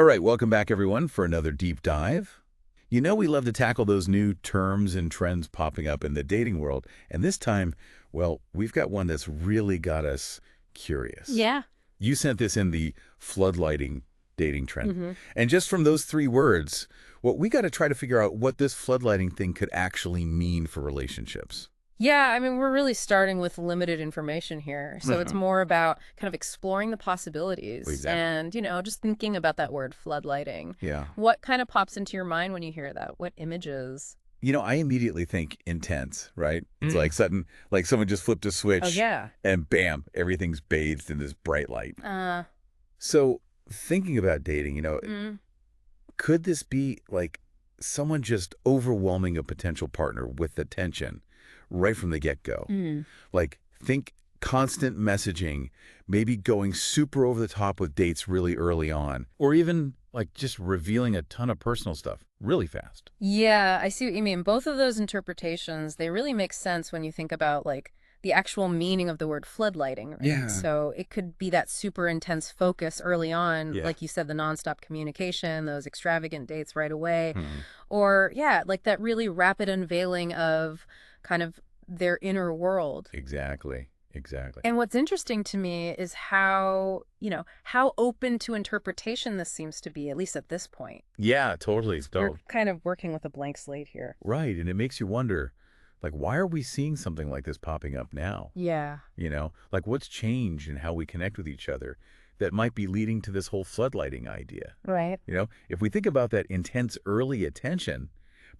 All right, welcome back, everyone, for another deep dive. You know we love to tackle those new terms and trends popping up in the dating world, and this time, well, we've got one that's really got us curious. Yeah. You sent this in the floodlighting dating trend. hmm And just from those three words, well, we got to try to figure out what this floodlighting thing could actually mean for relationships. Yeah, I mean, we're really starting with limited information here. So it's Mhm. more about kind of exploring the possibilities Exactly. and, just thinking about that word floodlighting. Yeah. What kind of pops into your mind when you hear that? What images? I immediately think intense, right? It's like sudden, like someone just flipped a Oh, switch yeah. and bam, everything's bathed in this bright light. Uh, So thinking about dating, mm, could this be like someone just overwhelming a potential partner with attention right from the get-go? mm. Like think constant messaging, maybe going super over the top with dates really early on, or even like just revealing a ton of personal stuff really fast. Yeah, I see what you mean. Both of those interpretations, they really make sense when you think about like the actual meaning of the word floodlighting, right? Yeah. So it could be that super intense focus early on, Yeah. like you said, the nonstop communication, those extravagant dates right away, Hmm. or yeah, like that really rapid unveiling of kind of their inner world. Exactly. Exactly. And what's interesting to me is how open to interpretation this seems to be, at least at this point. Yeah, totally. We're kind of working with a blank slate here. Right. And it makes you wonder, like, why are we seeing something like this popping up now? Yeah. Like what's changed in how we connect with each other that might be leading to this whole floodlighting idea? Right. If we think about that intense early attention,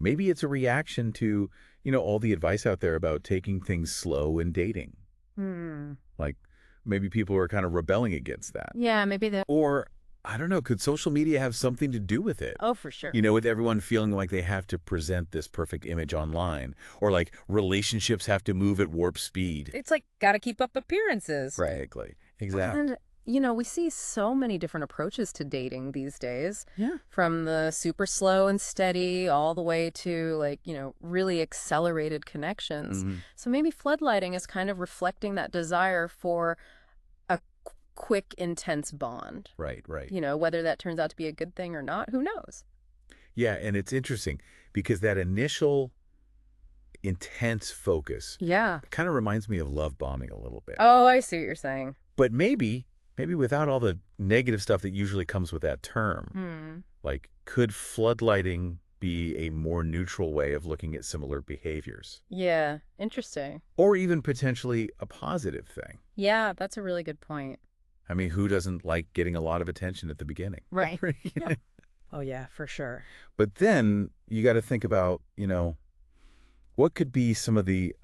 maybe it's a reaction to, all the advice out there about taking things slow in dating. Hmm. Like maybe people are kind of rebelling against that. Yeah, maybe the. Or, I don't know, could social media have something to do with it? Oh, for sure. With everyone feeling like they have to present this perfect image online, or like relationships have to move at warp speed. It's like got to keep up appearances. Exactly. Exactly. And, we see so many different approaches to dating these days, Yeah. from the super slow and steady all the way to like, really accelerated connections. Mhm. So maybe floodlighting is kind of reflecting that desire for a quick, intense bond. Right, right. Whether that turns out to be a good thing or not, who knows? Yeah, and it's interesting because that initial intense focus Yeah. kind of reminds me of love bombing a little bit. Oh, I see what you're saying. But maybe without all the negative stuff that usually comes with that term. Hmm. Like, could floodlighting be a more neutral way of looking at similar behaviors? Yeah. Interesting. Or even potentially a positive thing? Yeah, that's a really good point. I mean, who doesn't like getting a lot of attention at the beginning? Right. Yeah. Oh, yeah, for sure. But then you got to think about, what could be some of the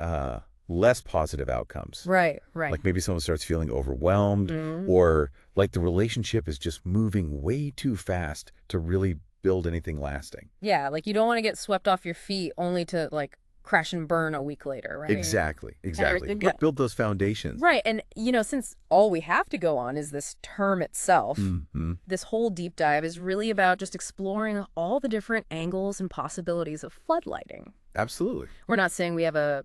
less positive outcomes? Right, right. Like maybe someone starts feeling overwhelmed, Mhm. or like the relationship is just moving way too fast to really build anything lasting. Yeah, like you don't want to get swept off your feet only to like crash and burn a week later, right? Exactly. Exactly. Yeah. Build those foundations. Right. And, since all we have to go on is this term itself, Hmm. this whole deep dive is really about just exploring all the different angles and possibilities of floodlighting. Absolutely. We're not saying we have a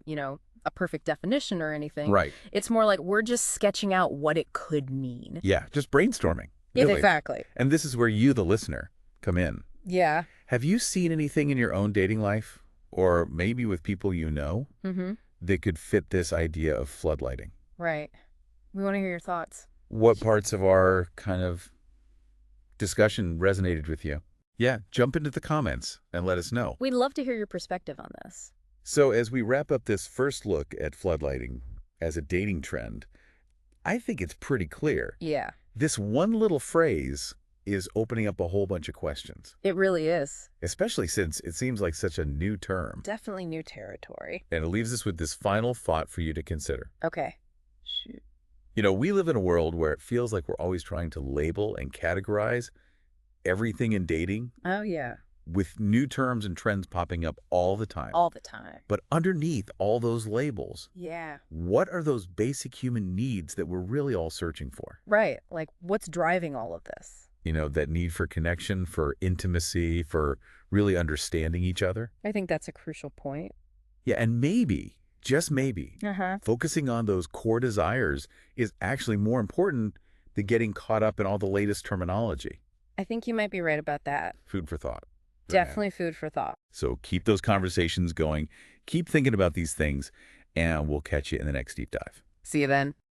perfect definition or anything. Right. It's more like we're just sketching out what it could mean. Yeah. Just brainstorming. Yeah, Really. exactly. And this is where you, the listener, come in. Yeah. Have you seen anything in your own dating life, or maybe with people you know, Mm-hmm. that could fit this idea of floodlighting? Right. We want to hear your thoughts. What parts of our kind of discussion resonated with you? Yeah, jump into the comments and let us know. We'd love to hear your perspective on this. So as we wrap up this first look at floodlighting as a dating trend, I think it's pretty clear. Yeah, This one little phrase is opening up a whole bunch of questions, it really is. especially since it seems like such a new term. Definitely new territory. And it leaves us with this final thought for you to consider. Okay. Shoot. We live in a world where it feels like we're always trying to label and categorize everything in dating, Oh, yeah. with new terms and trends popping up all the time. All the time. But underneath all those labels, Yeah. what are those basic human needs that we're really all searching for? Right. Like, what's driving all of this? That need for connection, for intimacy, for really understanding each other. I think that's a crucial point. Yeah, and maybe, just maybe, Uh-huh. focusing on those core desires is actually more important than getting caught up in all the latest terminology. I think you might be right about that. Food for thought. Definitely food for thought. So keep those conversations going. Keep thinking about these things, and we'll catch you in the next deep dive. See you then.